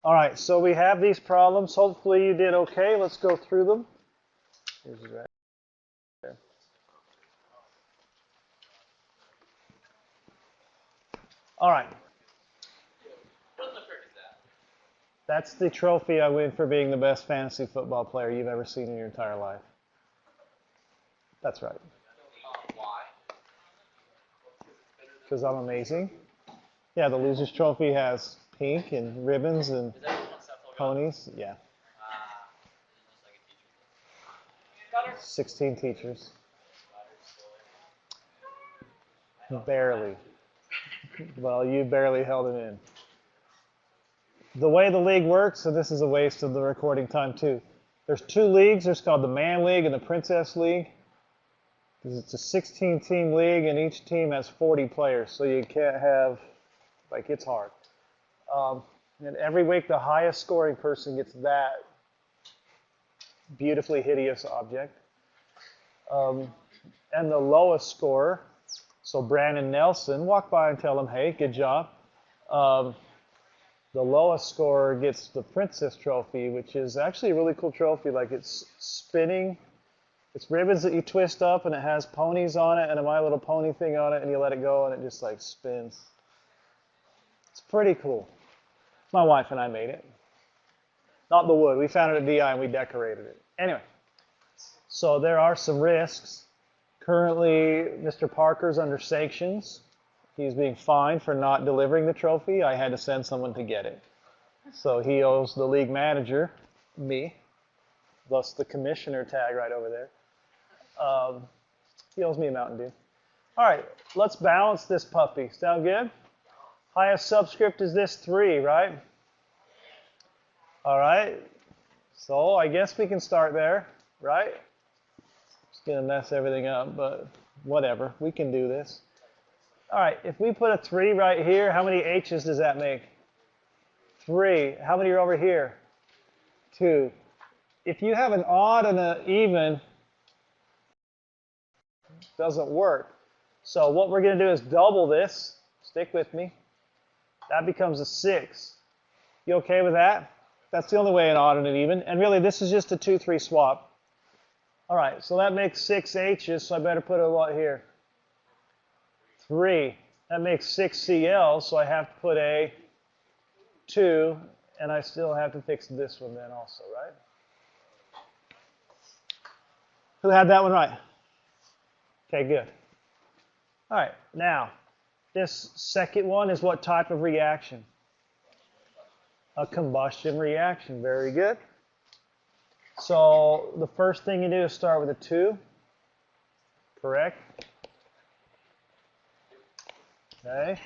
All right, so we have these problems. Hopefully you did okay. Let's go through them. Here's right there. All right. What the frick is that? That's the trophy I win for being the best fantasy football player you've ever seen in your entire life. That's right. Why? Because I'm amazing. Yeah, the loser's trophy has pink and ribbons and Is that what Seth logo? ponies. Yeah, Got her. 16 teachers. Barely. Well, you barely held it in. The way the league works, and this is a waste of the recording time too. There's two leagues. There's called the Man League and the Princess League. It's a 16-team league, and each team has 40 players, so you can't have, like, it's hard. And every week, the highest scoring person gets that beautifully hideous object. And the lowest scorer, so Brandon Nelson, walk by and tell him, hey, good job. The lowest scorer gets the Princess Trophy, which is actually a really cool trophy. Like, it's spinning. It's ribbons that you twist up, and it has ponies on it and a My Little Pony thing on it, and you let it go, and it just, like, spins. It's pretty cool. My wife and I made it. Not the wood. We found it at DI, and we decorated it. Anyway, so there are some risks. Currently, Mr. Parker's under sanctions. He's being fined for not delivering the trophy. I had to send someone to get it. So he owes the league manager, me, thus the commissioner tag right over there. He owes me a Mountain Dew. All right, let's balance this puppy. Sound good? Highest subscript is this 3, right? All right, so I guess we can start there, right? It's going to mess everything up, but whatever. We can do this. All right, if we put a 3 right here, how many H's does that make? 3. How many are over here? 2. If you have an odd and an even, it doesn't work. So what we're going to do is double this. Stick with me. That becomes a 6. You okay with that? That's the only way an odd and an even. And really, this is just a 2-3 swap. All right, so that makes 6 H's, so I better put a what here? 3. That makes 6 CLs, so I have to put a 2, and I still have to fix this one then also, right? Who had that one right? Okay, good. All right, now, this second one is what type of reaction? A combustion reaction. Very good. So the first thing you do is start with a 2. Correct? Okay.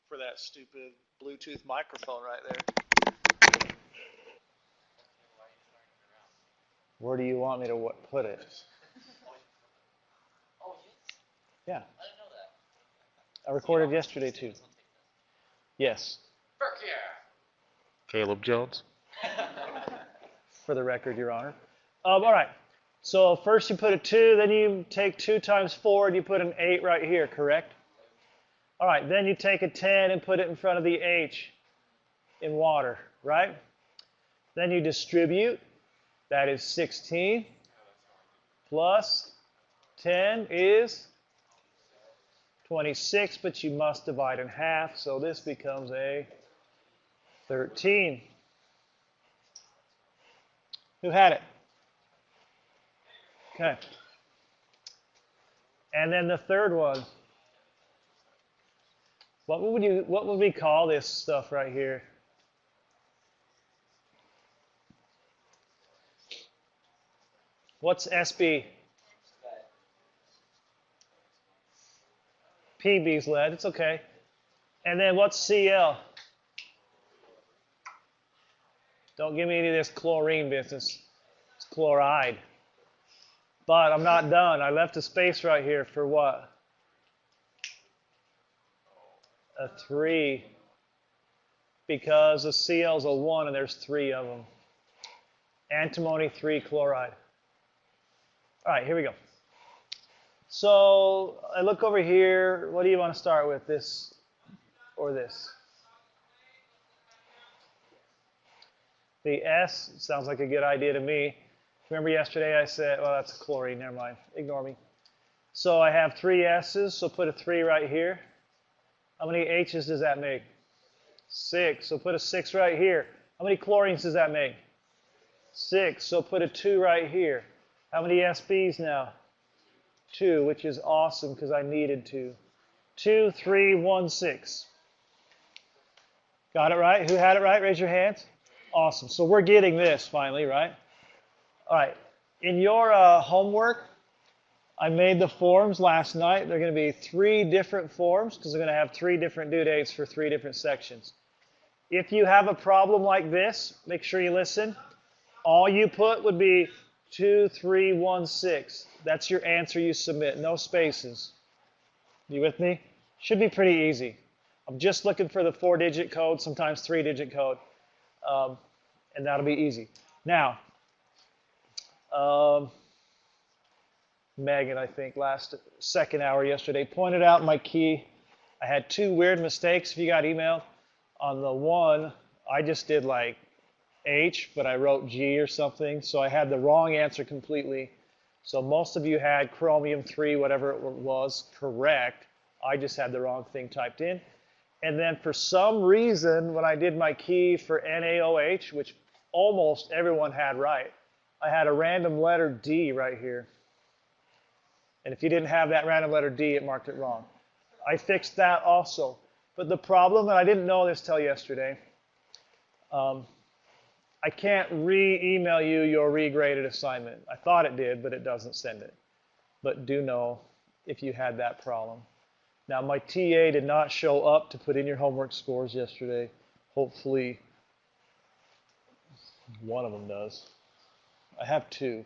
For that stupid Bluetooth microphone right there. Where do you want me to put it? Oh, Yeah. I didn't know that. I recorded yesterday too. Yes. Frick yeah. Caleb Jones. For the record, Your Honor. All right. So first you put a 2, then you take 2 times 4 and you put an 8 right here, correct? All right, then you take a 10 and put it in front of the H in water, right? Then you distribute. That is 16 plus 10 is 26, but you must divide in half, so this becomes a 13. Who had it? Okay. And then the third one. What would we call this stuff right here? What's SB? PB's lead. It's okay. And then what's CL? Don't give me any of this chlorine business. It's chloride. But I'm not done. I left a space right here for what? A 3. Because the CL's a 1 and there's 3 of them. Antimony 3 chloride. All right, here we go. So I look over here. What do you want to start with, this or this? The S sounds like a good idea to me. Remember yesterday I said, well, that's chlorine, never mind, ignore me. So I have 3 S's, so put a 3 right here. How many H's does that make? 6, so put a 6 right here. How many chlorines does that make? 6, so put a 2 right here. How many SPs now? 2, which is awesome because I needed to. 2, 3, 1, 6. Got it right? Who had it right? Raise your hands. Awesome. So we're getting this finally, right? All right. In your homework, I made the forms last night. They're going to be 3 different forms because they're going to have 3 different due dates for 3 different sections. If you have a problem like this, make sure you listen. All you put would be 2, 3, 1, 6. That's your answer you submit. No spaces. You with me? Should be pretty easy. I'm just looking for the 4-digit code, sometimes 3-digit code. And that'll be easy. Now, Megan, I think, second hour yesterday, pointed out in my key, I had 2 weird mistakes if you got emailed. On the one, I just did like H, but I wrote G or something, so I had the wrong answer completely. So most of you had chromium 3, whatever it was, correct. I just had the wrong thing typed in. And then for some reason, when I did my key for NaOH, which almost everyone had right, I had a random letter D right here. And if you didn't have that random letter D, it marked it wrong. I fixed that also. But the problem, and I didn't know this till yesterday, I can't re-email you your regraded assignment. I thought it did, but it doesn't send it. But do know if you had that problem. Now, my TA did not show up to put in your homework scores yesterday. Hopefully, one of them does. I have 2,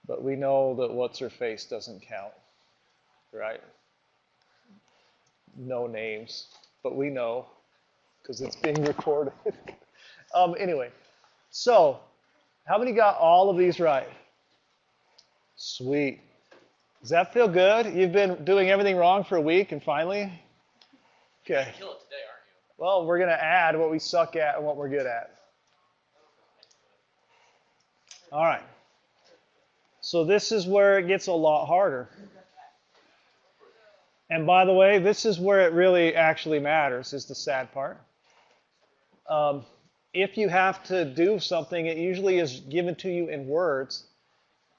but we know that what's-her-face doesn't count, right? No names, but we know because it's being recorded. Anyway, so how many got all of these right? Sweet. Does that feel good? You've been doing everything wrong for a week and finally? Okay. You're gonna kill it today, aren't you? Well, we're going to add what we suck at and what we're good at. All right. So this is where it gets a lot harder. And by the way, this is where it really actually matters, is the sad part. If you have to do something, it usually is given to you in words,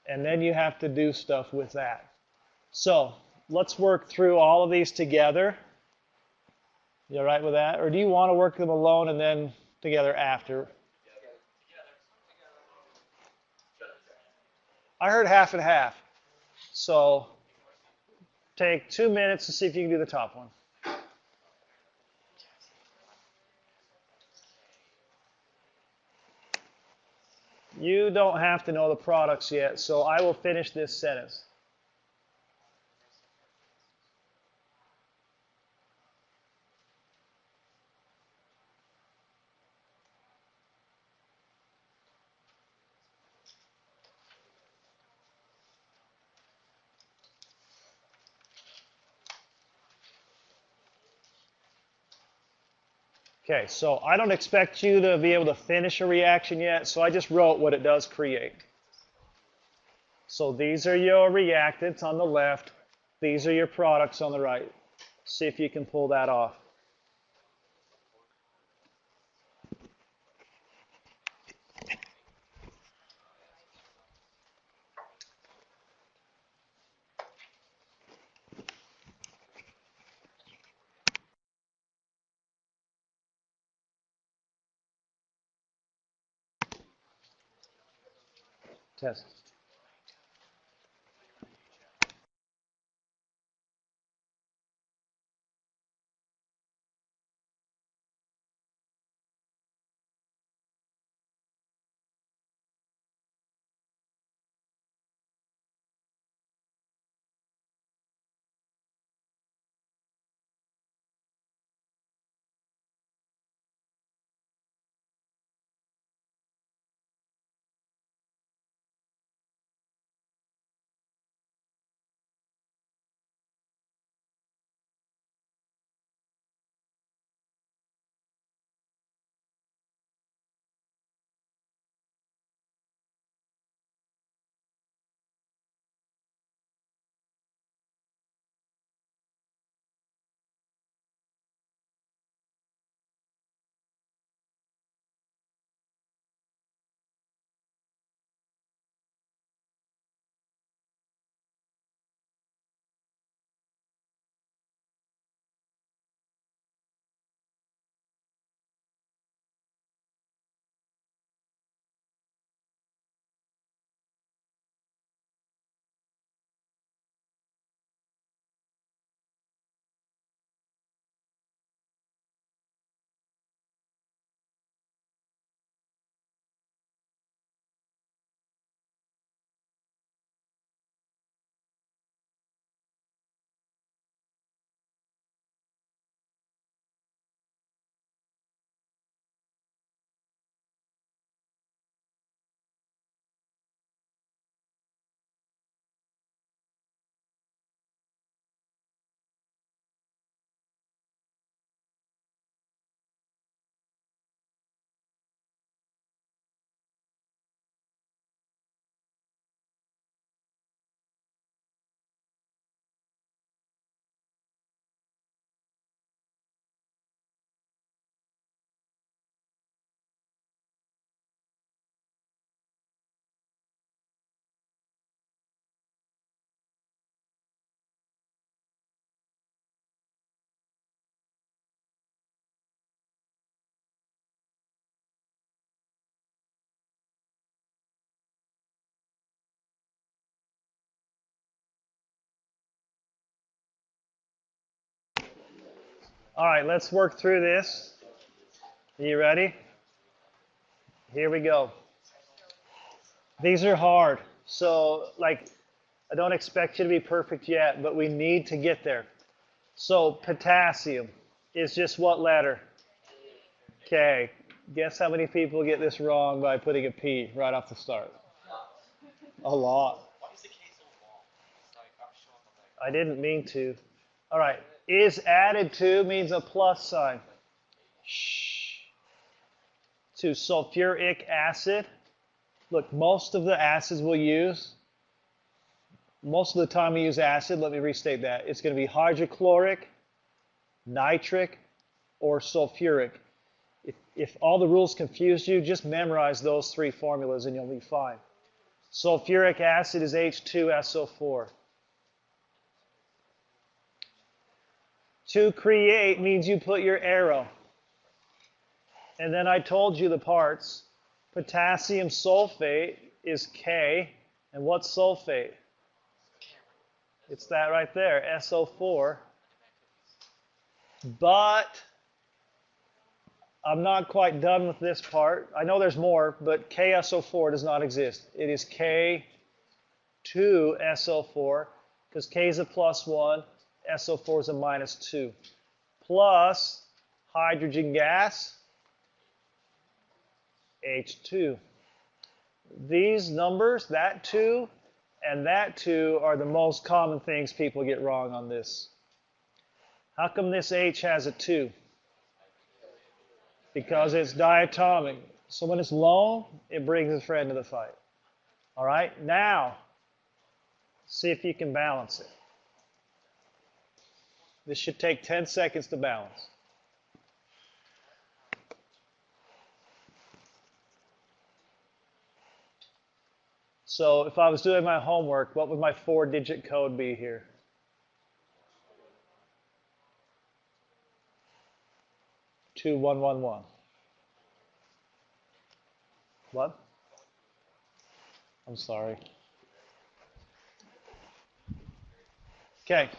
and then you have to do stuff with that. So let's work through all of these together. You all right with that? Or do you want to work them alone and then together after? I heard half and half. So take 2 minutes to see if you can do the top one. You don't have to know the products yet, so I will finish this sentence. Okay, so I don't expect you to be able to finish a reaction yet, so I just wrote what it does create. So these are your reactants on the left. These are your products on the right. See if you can pull that off. Test. All right, let's work through this. Are you ready? Here we go. These are hard. So, like, I don't expect you to be perfect yet, but we need to get there. So, potassium is just what letter? K. Guess how many people get this wrong by putting a P right off the start? A lot. Why is the K so long? It's like I'm showing them like. I didn't mean to. All right. Is added to means a plus sign. Shh. To sulfuric acid. Look, most of the acids we'll use, most of the time we use acid, let me restate that. It's going to be hydrochloric, nitric, or sulfuric. If all the rules confuse you, just memorize those three formulas and you'll be fine. Sulfuric acid is H2SO4. To create means you put your arrow. And then I told you the parts. Potassium sulfate is K. And what's sulfate? It's that right there, SO4. But I'm not quite done with this part. I know there's more, but KSO4 does not exist. It is K2SO4 because K is a +1, SO4 is a -2. Plus hydrogen gas, H2. These numbers, that 2 and that 2, are the most common things people get wrong on this. How come this H has a 2? Because it's diatomic. So when it's lone, it brings a friend to the fight. All right, now, see if you can balance it. This should take 10 seconds to balance. So if I was doing my homework, what would my 4-digit code be here? Two, 1, 1, 1. What? I'm sorry. Okay.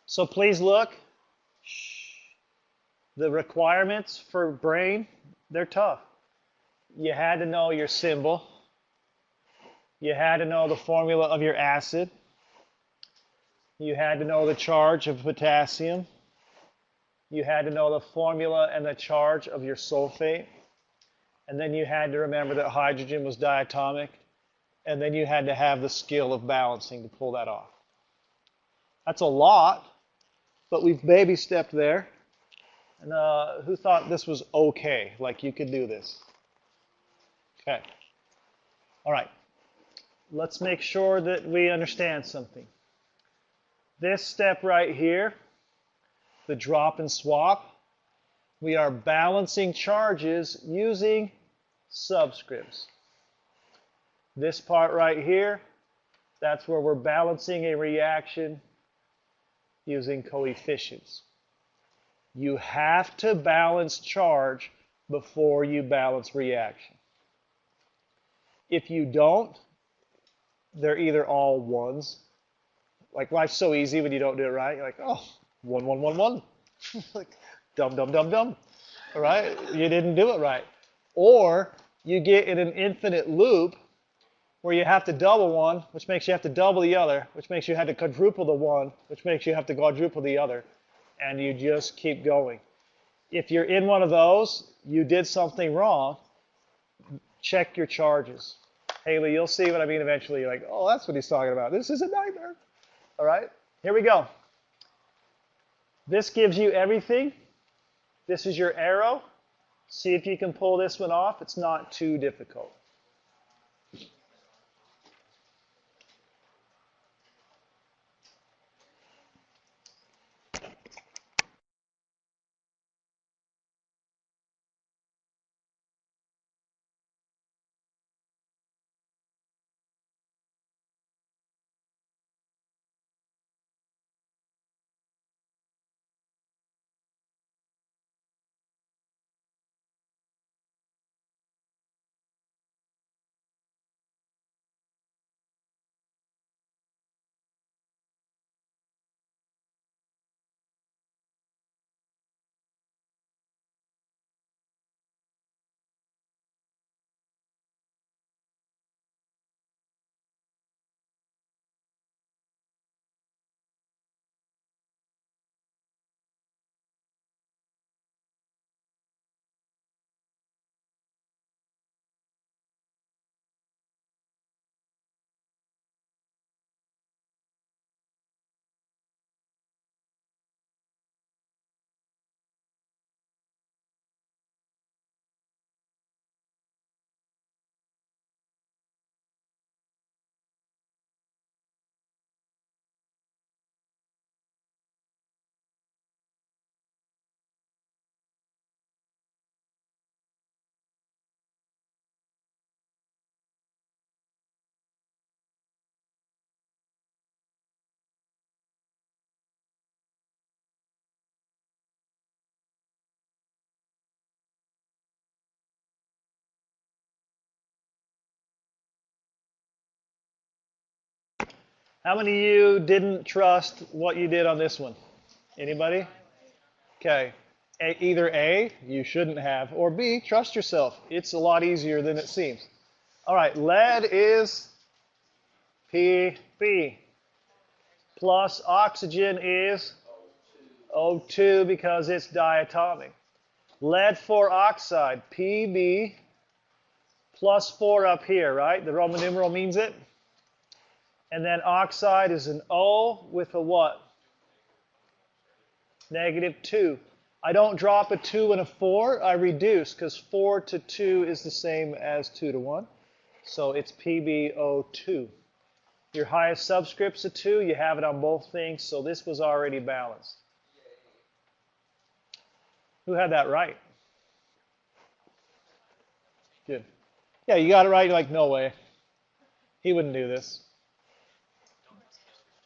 So please look. The requirements for brain, they're tough. You had to know your symbol. You had to know the formula of your acid. You had to know the charge of potassium. You had to know the formula and the charge of your sulfate. And then you had to remember that hydrogen was diatomic. And then you had to have the skill of balancing to pull that off. That's a lot, but we've baby stepped there. And who thought this was okay, like you could do this? Okay. All right. Let's make sure that we understand something. This step right here, the drop and swap, we are balancing charges using subscripts. This part right here, that's where we're balancing a reaction using coefficients. You have to balance charge before you balance reaction. If you don't, they're either all ones. Like life's so easy when you don't do it right. You're like, oh, 1, 1, 1, 1. Like, dumb, dumb, dumb, dumb. All right? You didn't do it right. Or you get in an infinite loop where you have to double one, which makes you have to double the other, which makes you have to quadruple the one, which makes you have to quadruple the other, and you just keep going. If you're in one of those, you did something wrong, check your charges. Haley, you'll see what I mean eventually. You're like, oh, that's what he's talking about. This is a nightmare. All right, here we go. This gives you everything. This is your arrow. See if you can pull this one off. It's not too difficult. How many of you didn't trust what you did on this one? Anybody? Okay. Either A, you shouldn't have, or B, trust yourself. It's a lot easier than it seems. All right, lead is Pb, plus oxygen is O2 because it's diatomic. Lead 4 oxide, Pb, plus 4 up here, right? The Roman numeral means it. And then oxide is an O with a what? -2. I don't drop a 2 and a 4, I reduce, because 4 to 2 is the same as 2 to 1. So it's PbO2. Your highest subscript's a 2, you have it on both things, so this was already balanced. Who had that right? Good. Yeah, you got it right. You're like, no way. He wouldn't do this.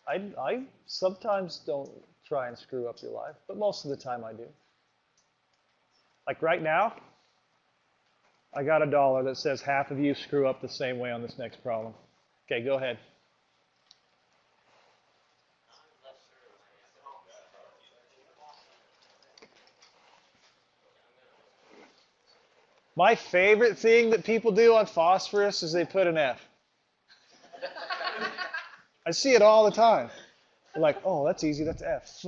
I sometimes don't try and screw up your life, but most of the time I do. Like right now, I got $1 that says half of you screw up the same way on this next problem. Okay, go ahead. My favorite thing that people do on phosphorus is they put an F. I see it all the time. They're like, oh, that's easy, that's F.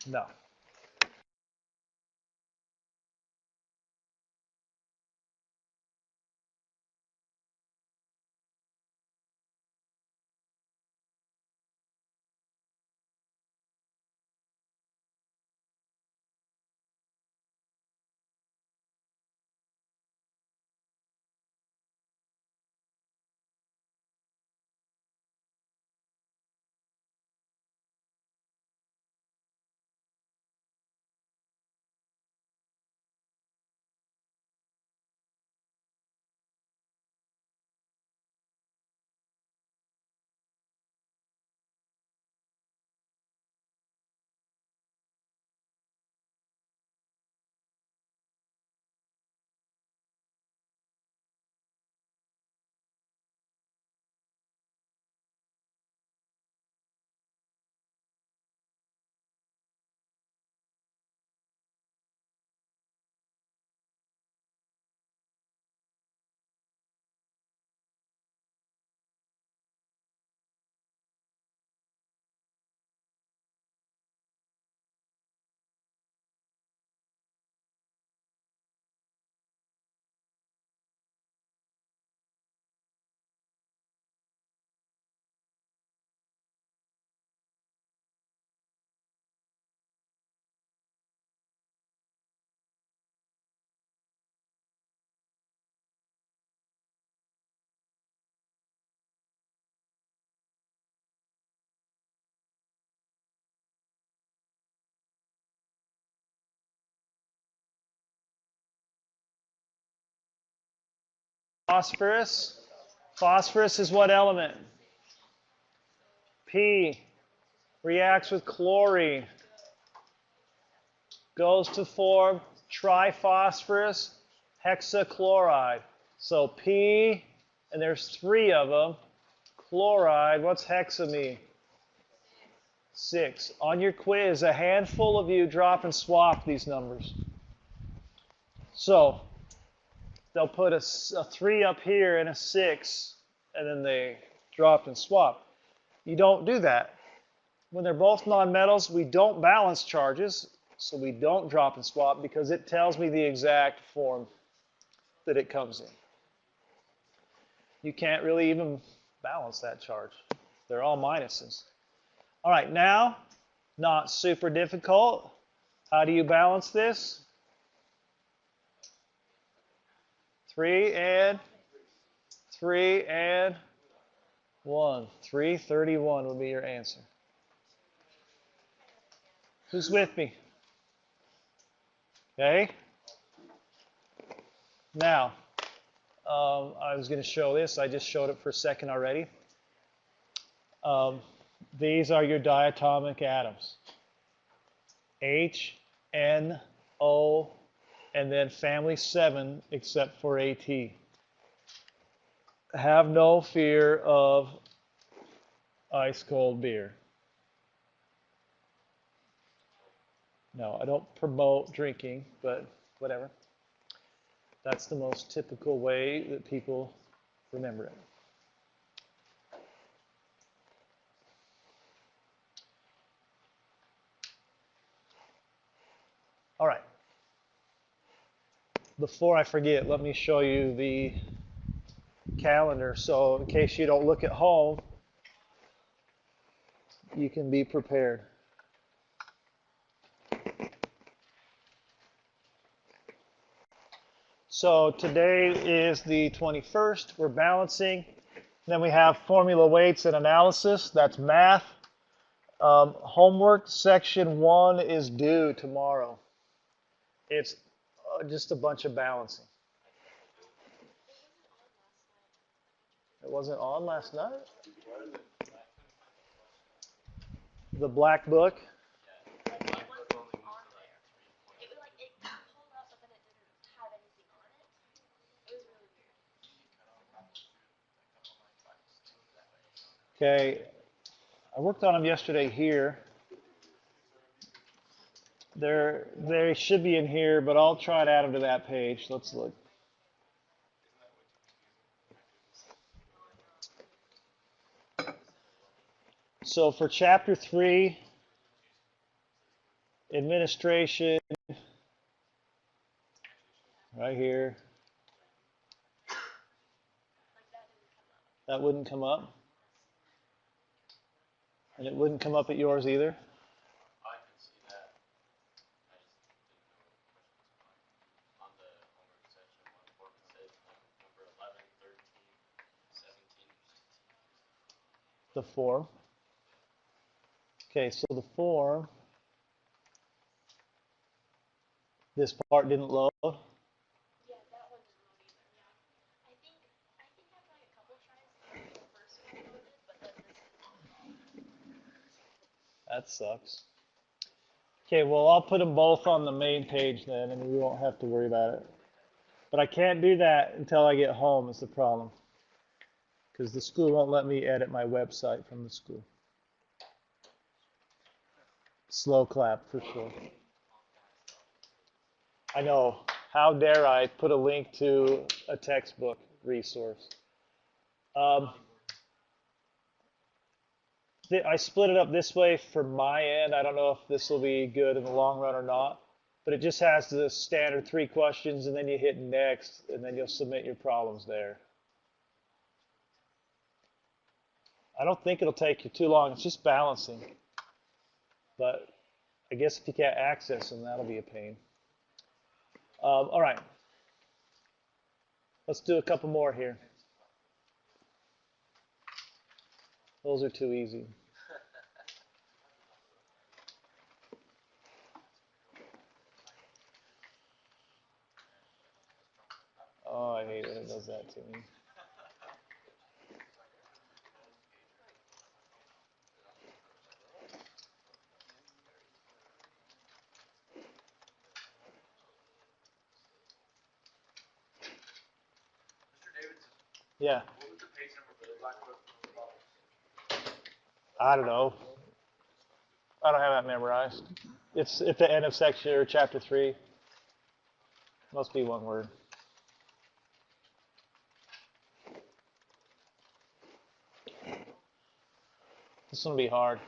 No. Phosphorus. Phosphorus is what element? P. Reacts with chlorine. Goes to form triphosphorus hexachloride. So P, and there's 3 of them. Chloride, what's hexa mean? 6. On your quiz, a handful of you drop and swap these numbers. So they'll put a 3 up here and a 6, and then they dropped and swapped. You don't do that. When they're both nonmetals, we don't balance charges, so we don't drop and swap because it tells me the exact form that it comes in. You can't really even balance that charge. They're all minuses. All right, now, not super difficult. How do you balance this? 3 and 3 and 1. 331 would be your answer. Who's with me? Okay. Now, I was going to show this. I just showed it for a second already. These are your diatomic atoms. H, N, O, and then family 7 except for AT. have no fear of ice cold beer. No, I don't promote drinking, but whatever. That's the most typical way that people remember it. All right. Before I forget, let me show you the calendar. So in case you don't look at home, you can be prepared. So today is the 21st. We're balancing. Then we have formula weights and analysis. That's math. Homework section 1 is due tomorrow. It's just a bunch of balancing. It wasn't on last night? The black book? Okay, I worked on them yesterday here. They should be in here, but I'll try to add them to that page. Let's look. So for chapter 3, administration, right here. That wouldn't come up. And it wouldn't come up at yours either. I can see that. I just didn't know what questions were on the homework section. One form it says number 11, 13, 17, 18. The form. Okay, so the form, this part didn't load. Yeah, that one didn't load either. Yeah. I think after like a couple tries, the first one loaded, but then this didn't. That sucks. Okay, well, I'll put them both on the main page then, and we won't have to worry about it. But I can't do that until I get home is the problem. Because the school won't let me edit my website from the school. Slow clap for sure. I know. How dare I put a link to a textbook resource? I split it up this way for my end. I don't know if this will be good in the long run or not. But it just has the standard 3 questions, and then you hit next, and then you'll submit your problems there. I don't think it'll take you too long. It's just balancing. But I guess if you can't access them, that'll be a pain. All right. Let's do a couple more here. Those are too easy. Oh, I hate when it does that to me. Yeah. I don't know. I don't have that memorized. It's at the end of section or chapter 3. Must be one word. This one will be hard.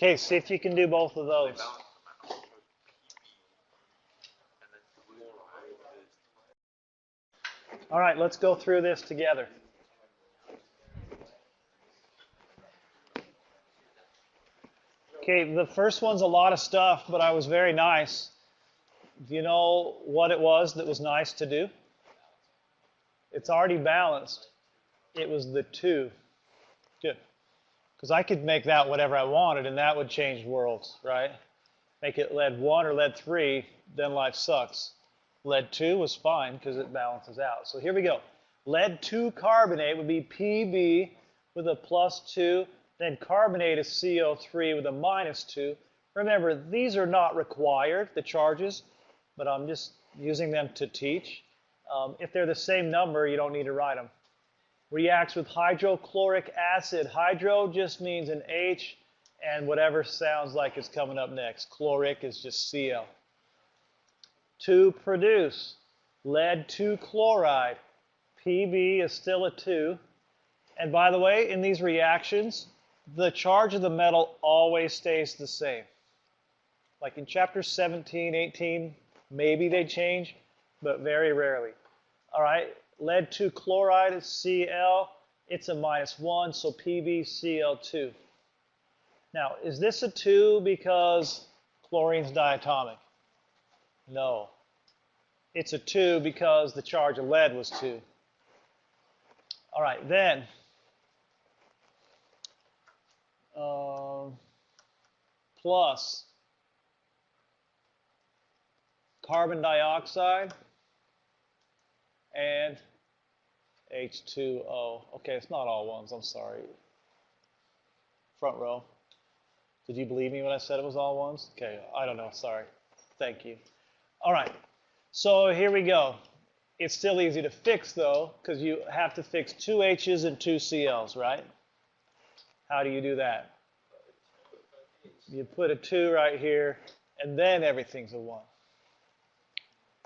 Okay, see if you can do both of those. All right, let's go through this together. Okay, the first one's a lot of stuff, but I was very nice. Do you know what it was that was nice to do? It's already balanced. It was the 2. Good. Because I could make that whatever I wanted, and that would change worlds, right? Make it lead 1 or lead 3, then life sucks. Lead 2 was fine because it balances out. So here we go. Lead 2 carbonate would be Pb with a +2. Then carbonate is CO3 with a -2. Remember, these are not required, the charges, but I'm just using them to teach. If they're the same number, you don't need to write them. Reacts with hydrochloric acid. Hydro just means an H and whatever sounds like it's coming up next. Chloric is just Cl. To produce lead 2 chloride. Pb is still a 2. And by the way, in these reactions, the charge of the metal always stays the same. Like in chapter 17, 18, maybe they change, but very rarely. All right, lead 2 chloride is Cl. It's a -1, so PbCl2. Now, is this a 2 because chlorine's diatomic? No. It's a 2 because the charge of lead was 2. All right, then plus carbon dioxide and H2O. Okay, it's not all ones, I'm sorry. Front row. Did you believe me when I said it was all ones? Okay, I don't know, sorry. Thank you. All right, so here we go. It's still easy to fix though, because you have to fix 2 H's and 2 Cl's, right? How do you do that? You put a 2 right here, and then everything's a 1.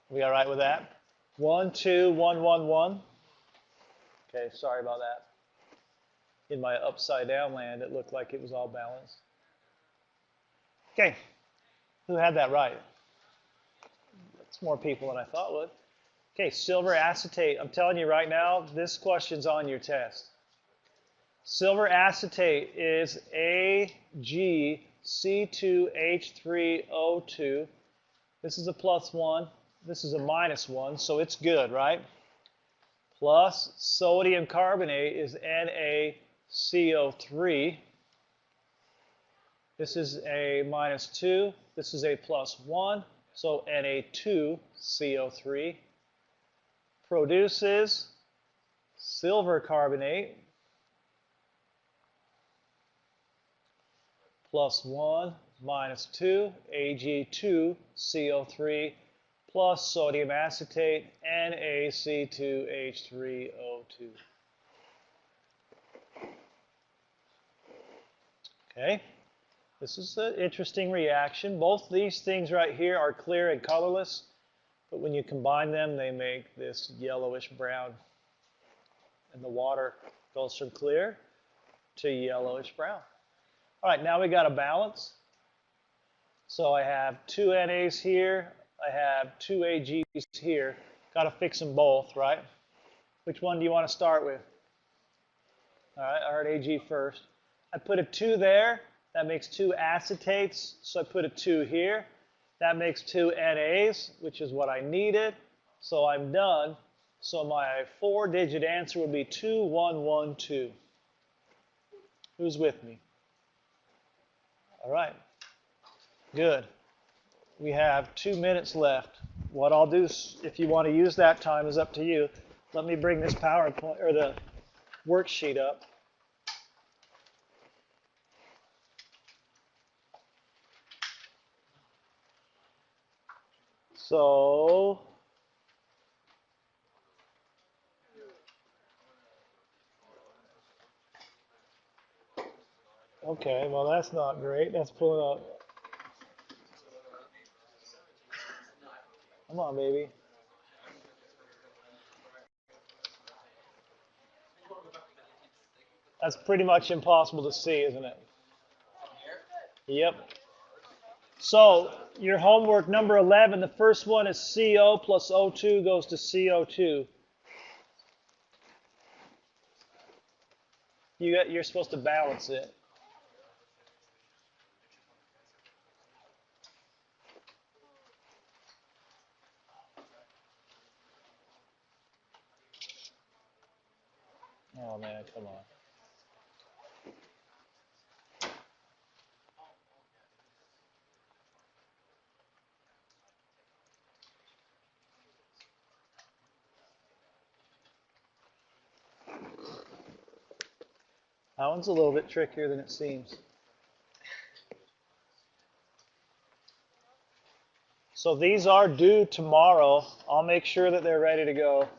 We all right with that? 1, 2, 1, 1, 1. Okay, sorry about that. In my upside down land, it looked like it was all balanced. Okay, who had that right? That's more people than I thought would. Okay, silver acetate. I'm telling you right now, this question's on your test. Silver acetate is AgC2H3O2. This is a +1. This is a -1, so it's good, right? Plus sodium carbonate is NaCO3. This is a -2. This is a +1, so Na2CO3 produces silver carbonate +1 -2 Ag2CO3 plus sodium acetate NaC2H3O2. Okay, this is an interesting reaction. Both these things right here are clear and colorless, but when you combine them, they make this yellowish brown. And the water goes from clear to yellowish brown. All right, now we got a balance. So I have 2 NAs here. I have 2 AGs here. Got to fix them both, right? Which one do you want to start with? All right, I heard AG first. I put a 2 there. That makes 2 acetates. So I put a 2 here. That makes 2 NAs, which is what I needed. So I'm done. So my 4-digit answer would be 2112. Who's with me? All right. Good. We have 2 minutes left. What I'll do, if you want to use that time, is up to you. Let me bring this PowerPoint or the worksheet up. So, okay, well that's not great. That's pulling up. Come on, baby. That's pretty much impossible to see, isn't it? Yep. So your homework number 11, the first one is CO plus O2 goes to CO2. You're supposed to balance it. Oh man, come on. That one's a little bit trickier than it seems. So these are due tomorrow. I'll make sure that they're ready to go.